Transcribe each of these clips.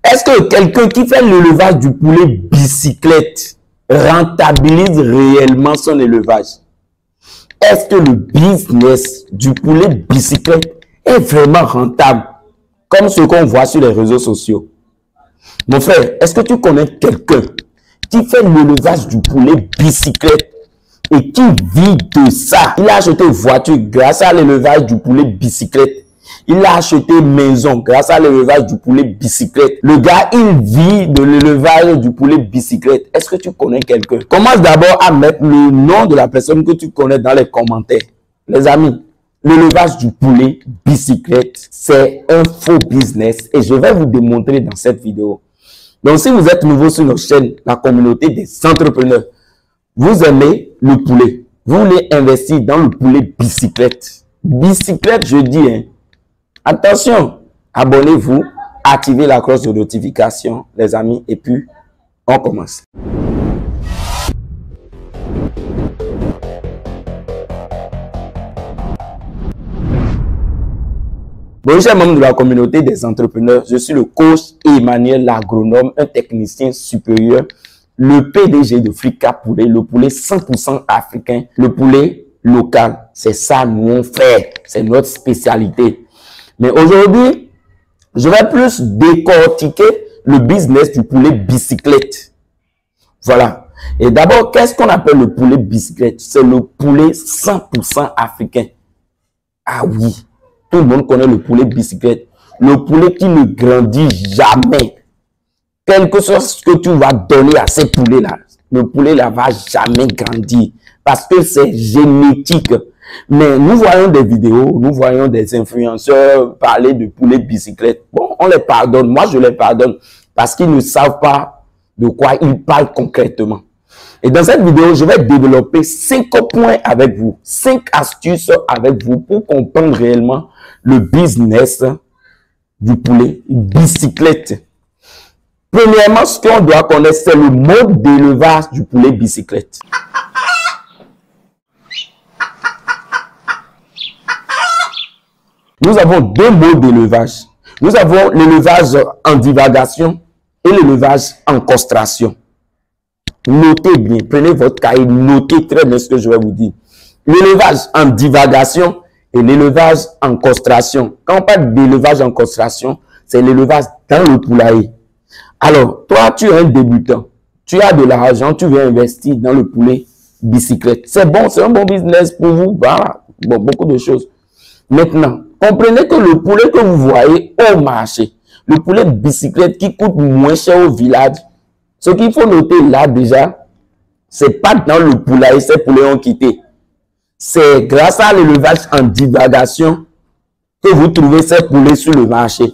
Est-ce que quelqu'un qui fait l'élevage du poulet bicyclette rentabilise réellement son élevage? Est-ce que le business du poulet bicyclette est vraiment rentable comme ce qu'on voit sur les réseaux sociaux? Mon frère, est-ce que tu connais quelqu'un qui fait l'élevage du poulet bicyclette et qui vit de ça? Il a acheté une voiture grâce à l'élevage du poulet bicyclette. Il a acheté une maison grâce à l'élevage du poulet bicyclette. Le gars, il vit de l'élevage du poulet bicyclette. Est-ce que tu connais quelqu'un? Commence d'abord à mettre le nom de la personne que tu connais dans les commentaires. Les amis, l'élevage du poulet bicyclette, c'est un faux business et je vais vous démontrer dans cette vidéo. Donc, si vous êtes nouveau sur notre chaîne, la communauté des entrepreneurs, vous aimez le poulet. Vous voulez investir dans le poulet bicyclette. Bicyclette, je dis, hein. Attention, abonnez-vous, activez la cloche de notification, les amis, et puis on commence. Bonjour, chers membres de la communauté des entrepreneurs. Je suis le coach Emmanuel, l'agronome, un technicien supérieur, le PDG de Frika Poulet, le poulet 100% africain, le poulet local. C'est ça, nous, on fait. C'est notre spécialité. Mais aujourd'hui, je vais plus décortiquer le business du poulet bicyclette. Voilà. Et d'abord, qu'est-ce qu'on appelle le poulet bicyclette? C'est le poulet 100% africain. Ah oui, tout le monde connaît le poulet bicyclette. Le poulet qui ne grandit jamais. Quel que soit ce que tu vas donner à ces poulets-là, le poulet-là va jamais grandir. Parce que c'est génétique. Mais nous voyons des vidéos, nous voyons des influenceurs parler de poulet bicyclette. Bon, on les pardonne. Moi, je les pardonne parce qu'ils ne savent pas de quoi ils parlent concrètement. Et dans cette vidéo, je vais développer 5 points avec vous, 5 astuces avec vous pour comprendre réellement le business du poulet bicyclette. Premièrement, ce qu'on doit connaître, c'est le mode d'élevage du poulet bicyclette. Nous avons deux modes d'élevage. Nous avons l'élevage en divagation et l'élevage en castration. Notez bien, prenez votre cahier, notez très bien ce que je vais vous dire. L'élevage en divagation et l'élevage en castration. Quand on parle d'élevage en castration, c'est l'élevage dans le poulailler. Alors, toi, tu es un débutant. Tu as de l'argent, tu veux investir dans le poulet bicyclette. C'est bon, c'est un bon business pour vous. Bah, bon, beaucoup de choses. Maintenant, comprenez que le poulet que vous voyez au marché, le poulet bicyclette qui coûte moins cher au village, ce qu'il faut noter là déjà, c'est pas dans le poulailler ces poulets ont quitté. C'est grâce à l'élevage en divagation que vous trouvez ces poulets sur le marché.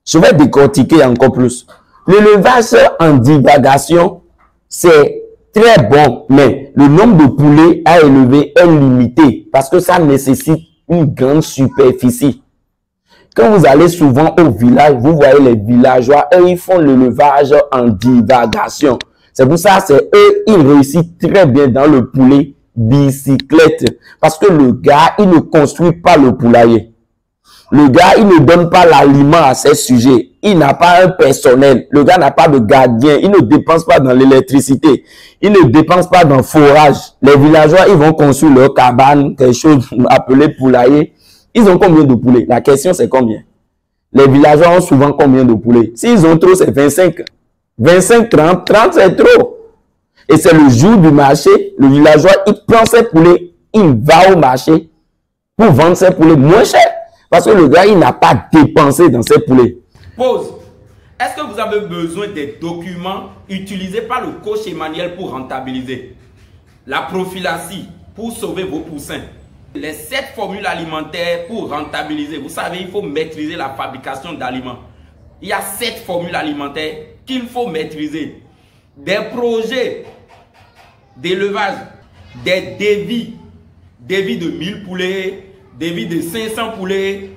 Je vais décortiquer encore plus. L'élevage en divagation, c'est très bon, mais le nombre de poulets à élever est limité parce que ça nécessite une grande superficie. Quand vous allez souvent au village, vous voyez les villageois, eux, ils font l'élevage en divagation. C'est pour ça, c'est eux, ils réussissent très bien dans le poulet bicyclette. Parce que le gars, il ne construit pas le poulailler. Le gars, il ne donne pas l'aliment à ses sujets. Il n'a pas un personnel. Le gars n'a pas de gardien. Il ne dépense pas dans l'électricité. Il ne dépense pas dans le forage. Les villageois, ils vont construire leur cabane, quelque chose appelé poulailler. Ils ont combien de poulets? La question, c'est combien? Les villageois ont souvent combien de poulets? S'ils ont trop, c'est 25. 25, 30. 30, c'est trop. Et c'est le jour du marché. Le villageois, il prend ses poulets. Il va au marché pour vendre ses poulets moins cher. Parce que le gars, il n'a pas dépensé dans ses poulets. Pause. Est-ce que vous avez besoin des documents utilisés par le coach Emmanuel pour rentabiliser? La prophylaxie pour sauver vos poussins. Les 7 formules alimentaires pour rentabiliser. Vous savez, il faut maîtriser la fabrication d'aliments. Il y a 7 formules alimentaires qu'il faut maîtriser. Des projets d'élevage, des devis de 1000 poulets, devis de 500 poulets,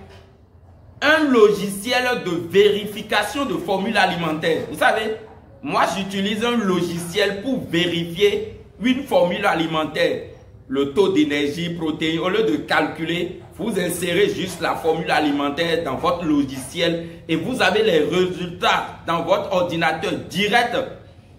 un logiciel de vérification de formules alimentaires. Vous savez, moi j'utilise un logiciel pour vérifier une formule alimentaire. le taux d'énergie, protéines, au lieu de calculer, vous insérez juste la formule alimentaire dans votre logiciel et vous avez les résultats dans votre ordinateur direct.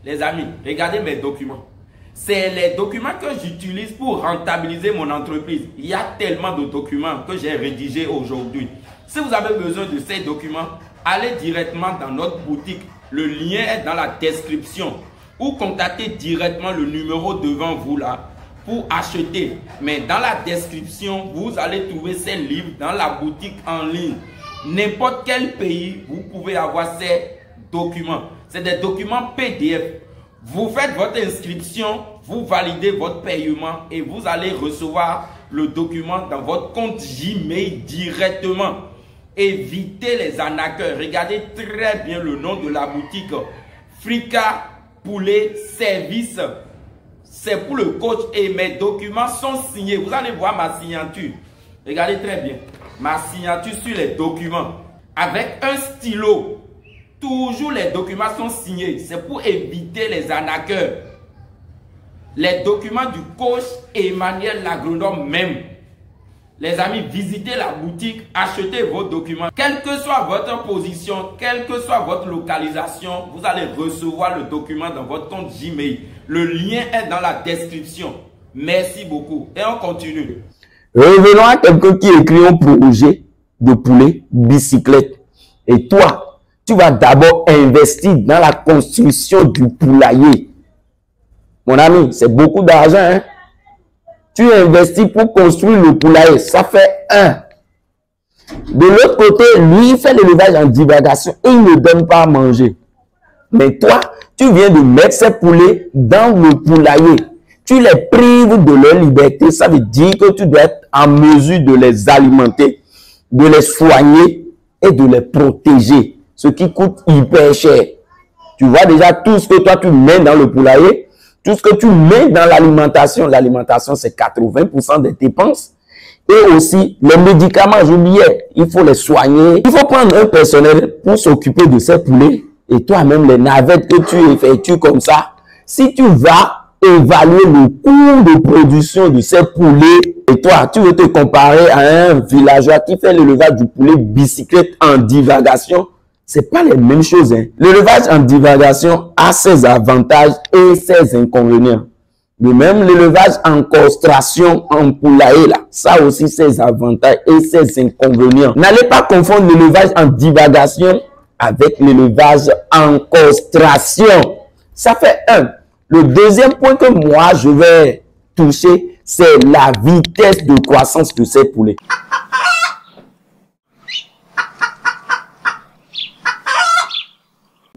Les amis, regardez mes documents. C'est les documents que j'utilise pour rentabiliser mon entreprise. Il y a tellement de documents que j'ai rédigés aujourd'hui. Si vous avez besoin de ces documents, allez directement dans notre boutique. Le lien est dans la description. Ou contactez directement le numéro devant vous là pour acheter. Mais dans la description, vous allez trouver ces livres dans la boutique en ligne. N'importe quel pays, vous pouvez avoir ces documents. C'est des documents PDF. Vous faites votre inscription, vous validez votre paiement et vous allez recevoir le document dans votre compte Gmail directement. Évitez les arnaqueurs. Regardez très bien le nom de la boutique. Frika Poulet Service. C'est pour le coach et mes documents sont signés. Vous allez voir ma signature. Regardez très bien. Ma signature sur les documents. Avec un stylo. Toujours les documents sont signés. C'est pour éviter les arnaqueurs. Les documents du coach Emmanuel l'agronome même. Les amis, visitez la boutique, achetez vos documents. Quelle que soit votre position, quelle que soit votre localisation, vous allez recevoir le document dans votre compte Gmail. Le lien est dans la description. Merci beaucoup. Et on continue. Revenons à quelqu'un qui écrit un projet de poulet bicyclette. Et toi, tu vas d'abord investir dans la construction du poulailler. Mon ami, c'est beaucoup d'argent, hein? Tu investis pour construire le poulailler, ça fait 1. De l'autre côté, lui, il fait l'élevage en divagation et il ne donne pas à manger. Mais toi, tu viens de mettre ces poulets dans le poulailler. Tu les prives de leur liberté. Ça veut dire que tu dois être en mesure de les alimenter, de les soigner et de les protéger. Ce qui coûte hyper cher. Tu vois déjà tout ce que toi tu mets dans le poulailler. Tout ce que tu mets dans l'alimentation, c'est 80% des dépenses. Et aussi, les médicaments, j'oubliais, il faut les soigner. Il faut prendre un personnel pour s'occuper de ces poulets. Et toi-même, les navettes que tu effectues comme ça, si tu vas évaluer le coût de production de ces poulets, et toi, tu veux te comparer à un villageois qui fait l'élevage du poulet bicyclette en divagation, c'est pas les mêmes choses, hein. L'élevage en divagation a ses avantages et ses inconvénients. De même, l'élevage en castration, en poulailler, là, ça aussi ses avantages et ses inconvénients. N'allez pas confondre l'élevage en divagation avec l'élevage en castration. Ça fait 1. Le deuxième point que moi, je vais toucher, c'est la vitesse de croissance de ces poulets.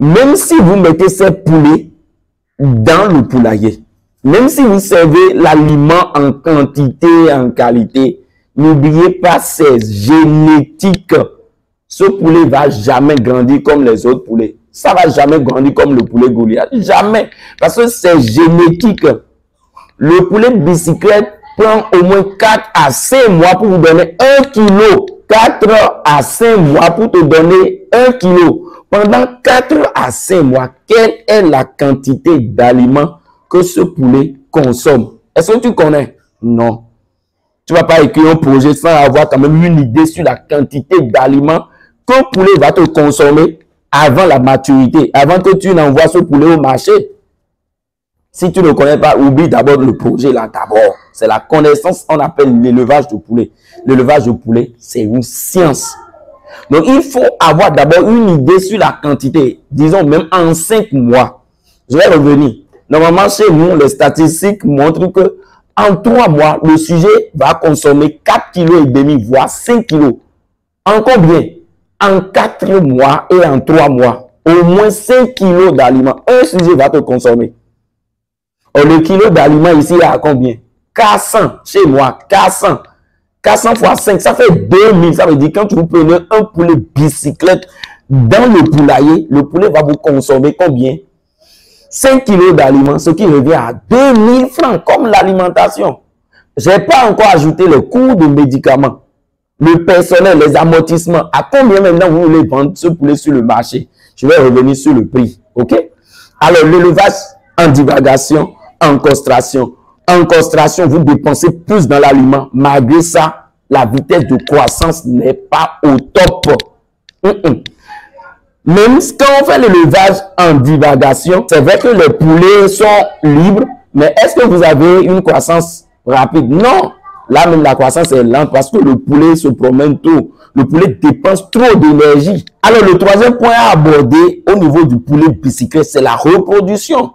Même si vous mettez ces poulets dans le poulailler, même si vous servez l'aliment en quantité, en qualité, n'oubliez pas ses génétiques. Ce poulet va jamais grandir comme les autres poulets. Ça va jamais grandir comme le poulet Goliath. Jamais. Parce que c'est génétique. Le poulet bicyclette prend au moins 4 à 5 mois pour vous donner 1 kilo. 4 à 5 mois pour te donner 1 kilo. Pendant 4 à 5 mois, quelle est la quantité d'aliments que ce poulet consomme? Est-ce que tu connais? Non. Tu ne vas pas écrire un projet sans avoir quand même une idée sur la quantité d'aliments qu'un poulet va te consommer avant la maturité, avant que tu n'envoies ce poulet au marché. Si tu ne connais pas, oublie d'abord le projet là d'abord. C'est la connaissance, on appelle l'élevage de poulet. L'élevage de poulet, c'est une science. Donc, il faut avoir d'abord une idée sur la quantité. Disons, même en 5 mois. Je vais revenir. Normalement, chez nous, les statistiques montrent que en 3 mois, le sujet va consommer 4,5 kg, voire 5 kg. En combien? En 4 mois et en 3 mois. Au moins 5 kg d'aliments. Un sujet va te consommer. Or, le kilo d'aliments ici est à combien? 400. Chez moi, 400. 400 fois 5, ça fait 2000. Ça veut dire quand vous prenez un poulet bicyclette dans le poulailler, le poulet va vous consommer combien? 5 kilos d'aliments, ce qui revient à 2000 francs comme l'alimentation. Je n'ai pas encore ajouté les coûts de médicaments, le personnel, les amortissements. À combien maintenant vous voulez vendre ce poulet sur le marché? Je vais revenir sur le prix. OK? Alors, l'élevage en divagation, en castration. En castration, vous dépensez plus dans l'aliment. Malgré ça, la vitesse de croissance n'est pas au top. Même quand on fait l'élevage en divagation, c'est vrai que les poulets sont libres, mais est-ce que vous avez une croissance rapide? Non. Là même la croissance est lente parce que le poulet se promène trop. Le poulet dépense trop d'énergie. Alors le troisième point à aborder au niveau du poulet bicyclette, c'est la reproduction.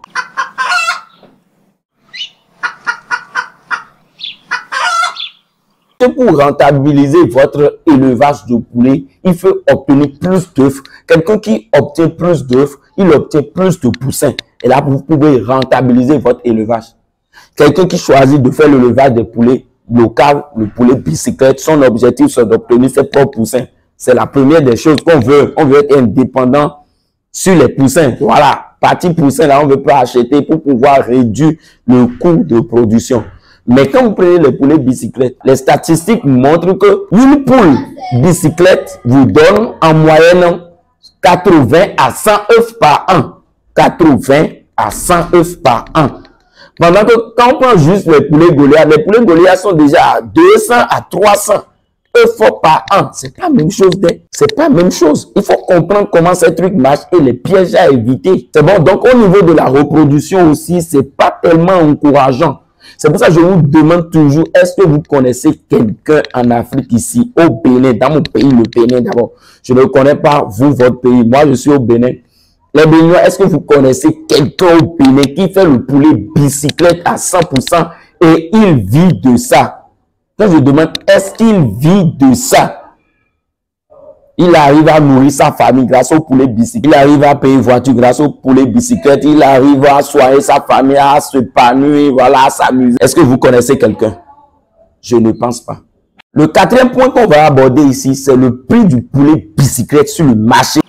Pour rentabiliser votre élevage de poulet, il faut obtenir plus d'œufs. Quelqu'un qui obtient plus d'œufs, il obtient plus de poussins. Et là, vous pouvez rentabiliser votre élevage. Quelqu'un qui choisit de faire l'élevage des poulets local, le poulet bicyclette, son objectif c'est d'obtenir ses propres poussins. C'est la première des choses qu'on veut. On veut être indépendant sur les poussins. Voilà, partie poussin, là, on ne veut pas acheter pour pouvoir réduire le coût de production. Mais quand vous prenez les poulets bicyclettes, les statistiques montrent que une poule bicyclette vous donne en moyenne 80 à 100 œufs par an. 80 à 100 œufs par an. Pendant que quand on prend juste les poulets Goliath sont déjà à 200 à 300 œufs par an. C'est pas la même chose. C'est pas la même chose. Il faut comprendre comment ces trucs marchent et les pièges à éviter. C'est bon. Donc, au niveau de la reproduction aussi, c'est pas tellement encourageant. C'est pour ça que je vous demande toujours, est-ce que vous connaissez quelqu'un en Afrique ici, au Bénin, dans mon pays, le Bénin d'abord. Je ne connais pas vous, votre pays. Moi, je suis au Bénin. Les Béninois, est-ce que vous connaissez quelqu'un au Bénin qui fait le poulet bicyclette à 100% et il vit de ça? Quand je demande, est-ce qu'il vit de ça? Il arrive à nourrir sa famille grâce au poulet bicyclette. Il arrive à payer voiture grâce au poulet bicyclette. Il arrive à soigner sa famille, à se épanouir, voilà, à s'amuser. Est-ce que vous connaissez quelqu'un? Je ne pense pas. Le quatrième point qu'on va aborder ici, c'est le prix du poulet bicyclette sur le marché.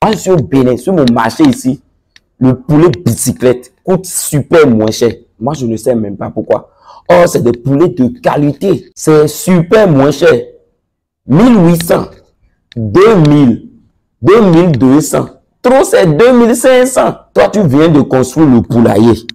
Moi, je suis au Bénin, sur mon marché ici, le poulet bicyclette coûte super moins cher. Moi, je ne sais même pas pourquoi. Or, c'est des poulets de qualité. C'est super moins cher. 1800, 2000, 2200. Trop, c'est 2500. Toi, tu viens de construire le poulailler.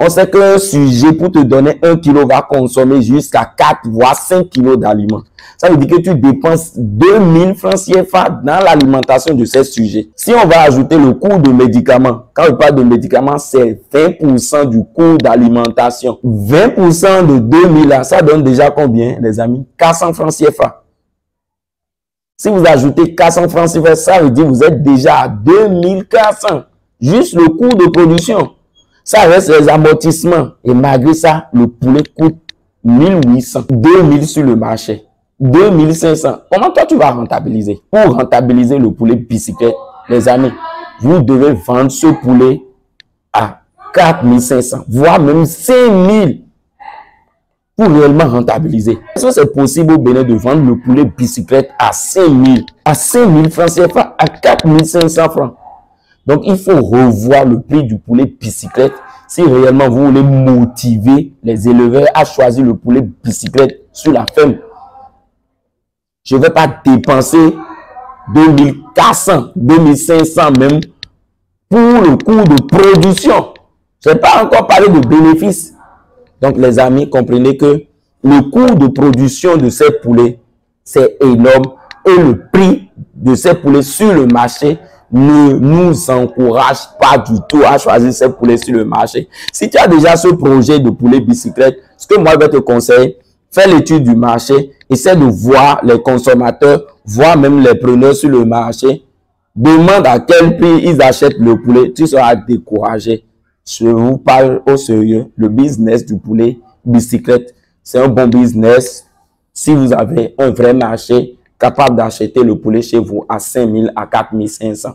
On sait qu'un sujet pour te donner 1 kg va consommer jusqu'à 4 voire 5 kg d'aliments. Ça veut dire que tu dépenses 2000 francs CFA dans l'alimentation de ces sujets. Si on va ajouter le coût de médicaments, quand je parle de médicaments, c'est 20% du coût d'alimentation. 20% de 2000 là, ça donne déjà combien, les amis? 400 francs CFA. Si vous ajoutez 400 francs CFA, ça veut dire que vous êtes déjà à 2400. Juste le coût de production. Ça reste les amortissements. Et malgré ça, le poulet coûte 1800, 2000 sur le marché. 2500. Comment toi tu vas rentabiliser? Pour rentabiliser le poulet bicyclette, les amis, vous devez vendre ce poulet à 4500, voire même 5000 pour réellement rentabiliser. Est-ce que c'est possible au Bénin de vendre le poulet bicyclette à 5000, à 5000 francs CFA, à 4500 francs? Donc, il faut revoir le prix du poulet bicyclette si réellement vous voulez motiver les éleveurs à choisir le poulet bicyclette sur la ferme. Je ne vais pas dépenser 2400, 2500 même pour le coût de production. Je n'ai pas encore parlé de bénéfices. Donc, les amis, comprenez que le coût de production de ces poulets, c'est énorme. Et le prix de ces poulets sur le marché ne nous encourage pas du tout à choisir ces poulets sur le marché. Si tu as déjà ce projet de poulet bicyclette, ce que moi je vais te conseiller, fais l'étude du marché, essaie de voir les consommateurs, voir même les preneurs sur le marché, demande à quel prix ils achètent le poulet, tu seras découragé. Je vous parle au sérieux, le business du poulet bicyclette, c'est un bon business si vous avez un vrai marché capable d'acheter le poulet chez vous à 5000 à 4500.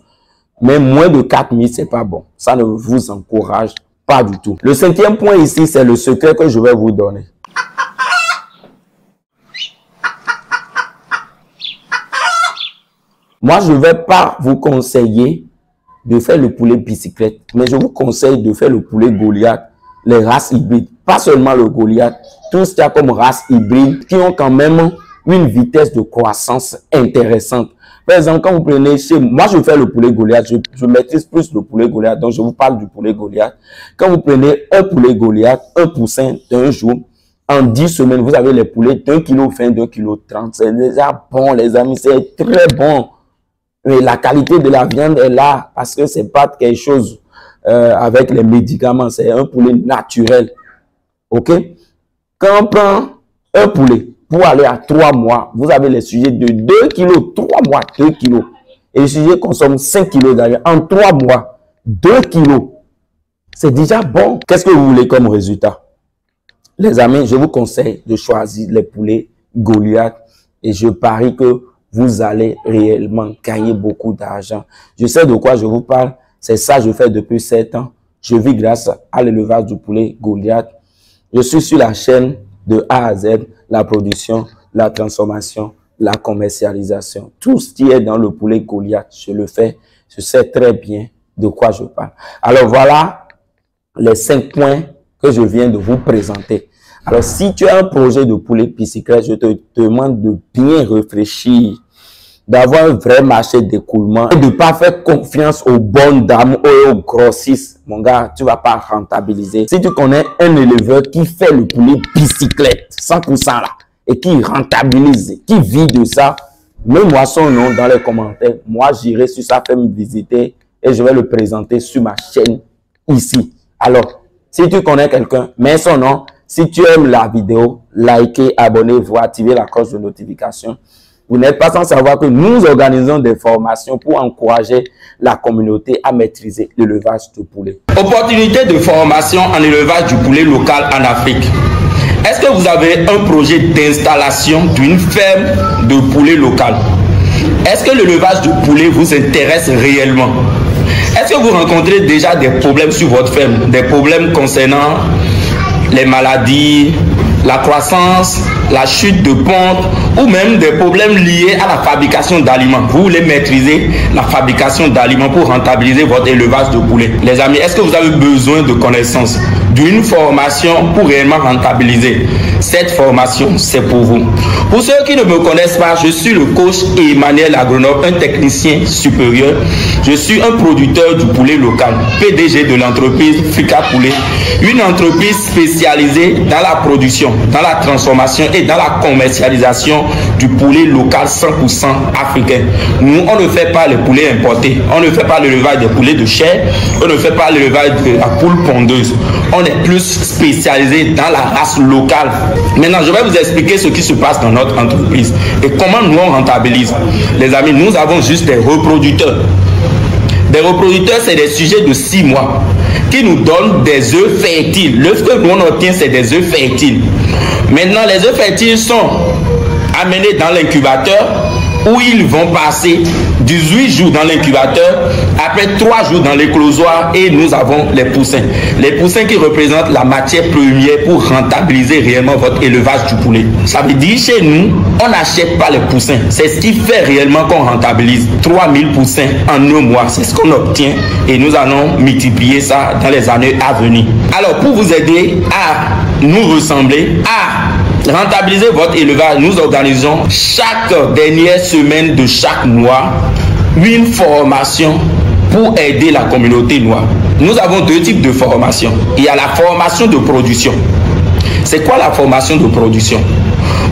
Mais moins de 4000, c'est pas bon. Ça ne vous encourage pas du tout. Le cinquième point ici, c'est le secret que je vais vous donner. Moi, je ne vais pas vous conseiller de faire le poulet bicyclette, mais je vous conseille de faire le poulet Goliath, les races hybrides. Pas seulement le Goliath, tout ce qu'il y a comme races hybrides qui ont quand même une vitesse de croissance intéressante. Par exemple, quand vous prenez chez moi, je fais le poulet Goliath, je maîtrise plus le poulet Goliath, donc je vous parle du poulet Goliath. Quand vous prenez un poulet Goliath, un poussin d'un jour, en 10 semaines, vous avez les poulets d'1,20 kg, 2,30 kg. C'est déjà bon, les amis, c'est très bon. Mais la qualité de la viande est là, parce que c'est pas quelque chose avec les médicaments, c'est un poulet naturel. Ok? Quand on prend un poulet, pour aller à 3 mois, vous avez les sujets de 2 kg, 3 mois, 2 kg. Et le sujet consomme 5 kg d'ailleurs. En 3 mois, 2 kg. C'est déjà bon. Qu'est-ce que vous voulez comme résultat? Les amis, je vous conseille de choisir les poulets Goliath. Et je parie que vous allez réellement gagner beaucoup d'argent. Je sais de quoi je vous parle. C'est ça que je fais depuis 7 ans. Je vis grâce à l'élevage du poulet Goliath. Je suis sur la chaîne de A à Z, la production, la transformation, la commercialisation. Tout ce qui est dans le poulet Goliath, je le fais. Je sais très bien de quoi je parle. Alors voilà les 5 points que je viens de vous présenter. Alors si tu as un projet de poulet pisciclette, je te demande de bien réfléchir, d'avoir un vrai marché d'écoulement et de ne pas faire confiance aux bonnes dames ou aux grossistes. Mon gars, tu ne vas pas rentabiliser. Si tu connais un éleveur qui fait le poulet bicyclette, 100% là, et qui rentabilise, qui vit de ça, mets-moi son nom dans les commentaires. Moi, j'irai sur sa ferme visiter et je vais le présenter sur ma chaîne ici. Alors, si tu connais quelqu'un, mets son nom. Si tu aimes la vidéo, likez, abonnez-vous, activez la cloche de notification. Vous n'êtes pas sans savoir que nous organisons des formations pour encourager la communauté à maîtriser l'élevage du poulet. Opportunité de formation en élevage du poulet local en Afrique. Est-ce que vous avez un projet d'installation d'une ferme de poulet local? Est-ce que l'élevage du poulet vous intéresse réellement? Est-ce que vous rencontrez déjà des problèmes sur votre ferme? Des problèmes concernant les maladies, la croissance, la chute de ponte ou même des problèmes liés à la fabrication d'aliments. Vous voulez maîtriser la fabrication d'aliments pour rentabiliser votre élevage de poulet. Les amis, est-ce que vous avez besoin de connaissances, d'une formation pour réellement rentabiliser? Cette formation, c'est pour vous. Pour ceux qui ne me connaissent pas, je suis le coach Emmanuel Agronome, un technicien supérieur. Je suis un producteur du poulet local, PDG de l'entreprise Frika Poulet, une entreprise spécialisée dans la production, dans la transformation et dans la commercialisation du poulet local 100% africain. Nous, on ne fait pas les poulets importés, on ne fait pas l'élevage des poulets de chair, on ne fait pas l'élevage de la poule pondeuse. On est plus spécialisé dans la race locale. Maintenant, je vais vous expliquer ce qui se passe dans notre entreprise et comment nous on rentabilise. Les amis, nous avons juste des reproducteurs. Des reproducteurs, c'est des sujets de 6 mois qui nous donnent des œufs fertiles. L'œuf que nous on obtient, c'est des œufs fertiles. Maintenant, les œufs fertiles sont amenés dans l'incubateur où ils vont passer 18 jours dans l'incubateur, après 3 jours dans l'éclosoir et nous avons les poussins. Les poussins qui représentent la matière première pour rentabiliser réellement votre élevage du poulet. Ça veut dire chez nous, on n'achète pas les poussins. C'est ce qui fait réellement qu'on rentabilise 3000 poussins en 1 mois. C'est ce qu'on obtient et nous allons multiplier ça dans les années à venir. Alors pour vous aider à nous ressembler, à rentabiliser votre élevage, nous organisons chaque dernière semaine de chaque mois une formation pour aider la communauté noire. Nous avons 2 types de formation. Il y a la formation de production. C'est quoi la formation de production?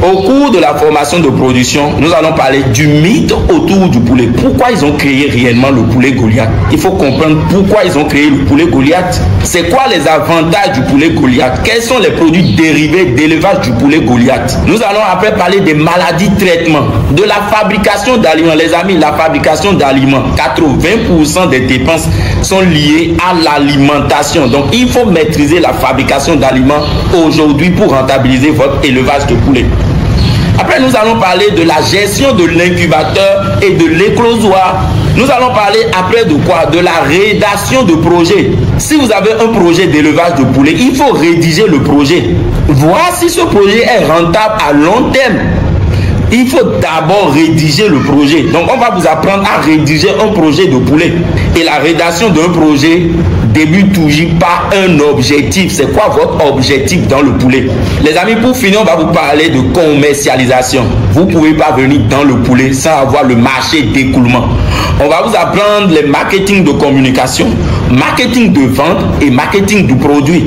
Au cours de la formation de production, nous allons parler du mythe autour du poulet. Pourquoi ils ont créé réellement le poulet Goliath? Il faut comprendre pourquoi ils ont créé le poulet Goliath. C'est quoi les avantages du poulet Goliath? Quels sont les produits dérivés d'élevage du poulet Goliath? Nous allons après parler des maladies de traitement, de la fabrication d'aliments. Les amis, la fabrication d'aliments, 80% des dépenses sont liées à l'alimentation. Donc, il faut maîtriser la fabrication d'aliments aujourd'hui pour rentabiliser votre élevage de poulet. Après, nous allons parler de la gestion de l'incubateur et de l'éclosoir. Nous allons parler après de quoi? De la rédaction de projet. Si vous avez un projet d'élevage de poulet, il faut rédiger le projet. Voir si ce projet est rentable à long terme. Il faut d'abord rédiger le projet. Donc, on va vous apprendre à rédiger un projet de poulet. Et la rédaction d'un projet débute toujours par un objectif. C'est quoi votre objectif dans le poulet? Les amis, pour finir, on va vous parler de commercialisation. vous ne pouvez pas venir dans le poulet sans avoir le marché d'écoulement. On va vous apprendre les marketing de communication, marketing de vente et marketing du produit.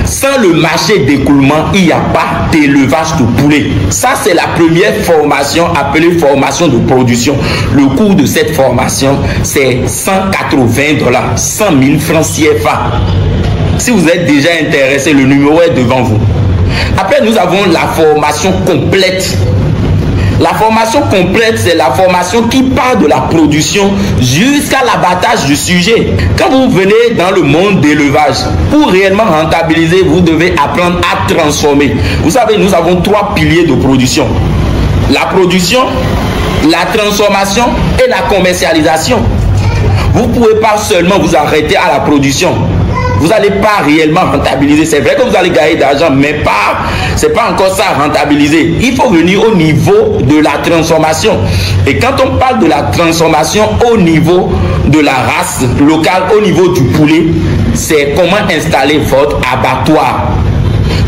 Sans le marché d'écoulement, il n'y a pas d'élevage de poulet. Ça, c'est la première formation appelée formation de production. Le coût de cette formation, c'est 180 $, 100 000 francs CFA. Si vous êtes déjà intéressé, le numéro est devant vous. Après, nous avons la formation complète. La formation complète, c'est la formation qui part de la production jusqu'à l'abattage du sujet. Quand vous venez dans le monde d'élevage, pour réellement rentabiliser, vous devez apprendre à transformer. Vous savez, nous avons 3 piliers de production. La production, la transformation et la commercialisation. Vous ne pouvez pas seulement vous arrêter à la production. Vous n'allez pas réellement rentabiliser. C'est vrai que vous allez gagner d'argent, mais ce n'est pas encore ça rentabiliser. Il faut venir au niveau de la transformation. Et quand on parle de la transformation au niveau de la race locale, au niveau du poulet, c'est comment installer votre abattoir.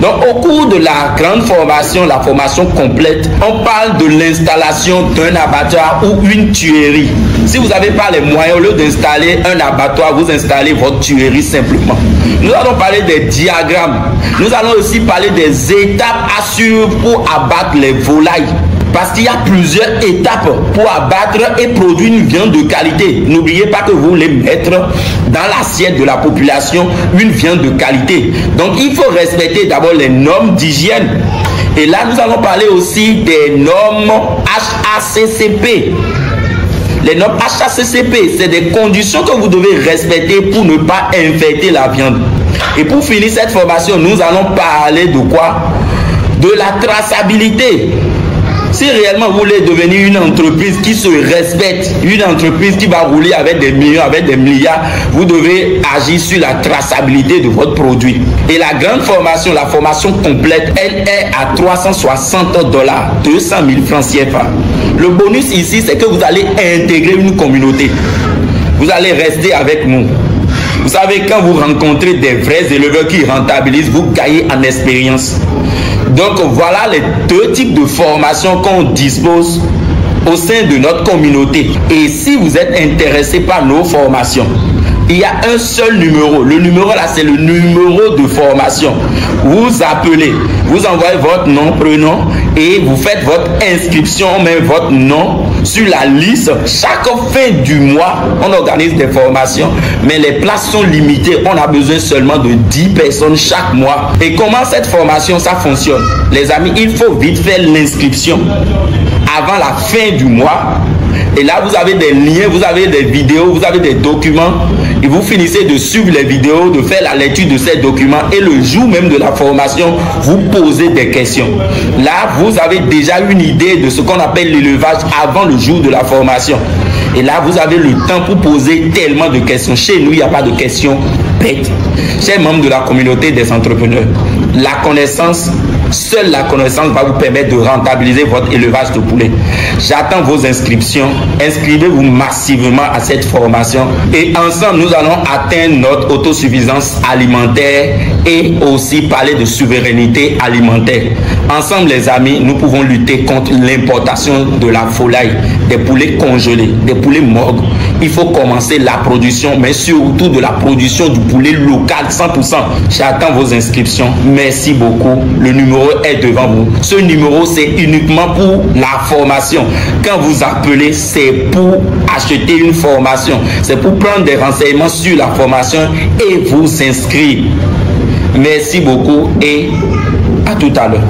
Donc, au cours de la grande formation, la formation complète, on parle de l'installation d'un abattoir ou une tuerie. Si vous n'avez pas les moyens, au lieu d'installer un abattoir, vous installez votre tuerie simplement. Nous allons parler des diagrammes. Nous allons aussi parler des étapes à suivre pour abattre les volailles. Parce qu'il y a plusieurs étapes pour abattre et produire une viande de qualité. N'oubliez pas que vous voulez mettre dans l'assiette de la population une viande de qualité. Donc, il faut respecter d'abord les normes d'hygiène. Et là, nous allons parler aussi des normes HACCP. Les normes HACCP, c'est des conditions que vous devez respecter pour ne pas infecter la viande. Et pour finir cette formation, nous allons parler de quoi? De la traçabilité. Si réellement vous voulez devenir une entreprise qui se respecte, une entreprise qui va rouler avec des millions, avec des milliards, vous devez agir sur la traçabilité de votre produit. Et la grande formation, la formation complète, elle est à 360 $, 200 000 francs CFA. Le bonus ici, c'est que vous allez intégrer une communauté. Vous allez rester avec nous. Vous savez, quand vous rencontrez des vrais éleveurs qui rentabilisent, vous gagnez en expérience. Donc voilà les 2 types de formations qu'on dispose au sein de notre communauté. Et si vous êtes intéressé par nos formations, il y a un seul numéro. Le numéro là, c'est le numéro de formation. Vous appelez, vous envoyez votre nom, prénom et vous faites votre inscription, on met votre nom sur la liste. Chaque fin du mois, on organise des formations, mais les places sont limitées. On a besoin seulement de 10 personnes chaque mois. Et comment cette formation, ça fonctionne? Les amis, il faut vite faire l'inscription avant la fin du mois. Et là, vous avez des liens, vous avez des vidéos, vous avez des documents. Et vous finissez de suivre les vidéos, de faire la lecture de ces documents. Et le jour même de la formation, vous posez des questions. Là, vous avez déjà une idée de ce qu'on appelle l'élevage avant le jour de la formation. Et là, vous avez le temps pour poser tellement de questions. Chez nous, il n'y a pas de questions bêtes. Chers membres de la communauté des entrepreneurs, la connaissance, seule la connaissance va vous permettre de rentabiliser votre élevage de poulet. J'attends vos inscriptions. Inscrivez-vous massivement à cette formation. Et ensemble, nous allons atteindre notre autosuffisance alimentaire et aussi parler de souveraineté alimentaire. Ensemble, les amis, nous pouvons lutter contre l'importation de la volaille, des poulets congelés, des poulets morts. Il faut commencer la production, mais surtout de la production du poulet local 100%. J'attends vos inscriptions. Merci beaucoup. Le numéro est devant vous. Ce numéro, c'est uniquement pour la formation. Quand vous appelez, c'est pour acheter une formation. C'est pour prendre des renseignements sur la formation et vous inscrire. Merci beaucoup et à tout à l'heure.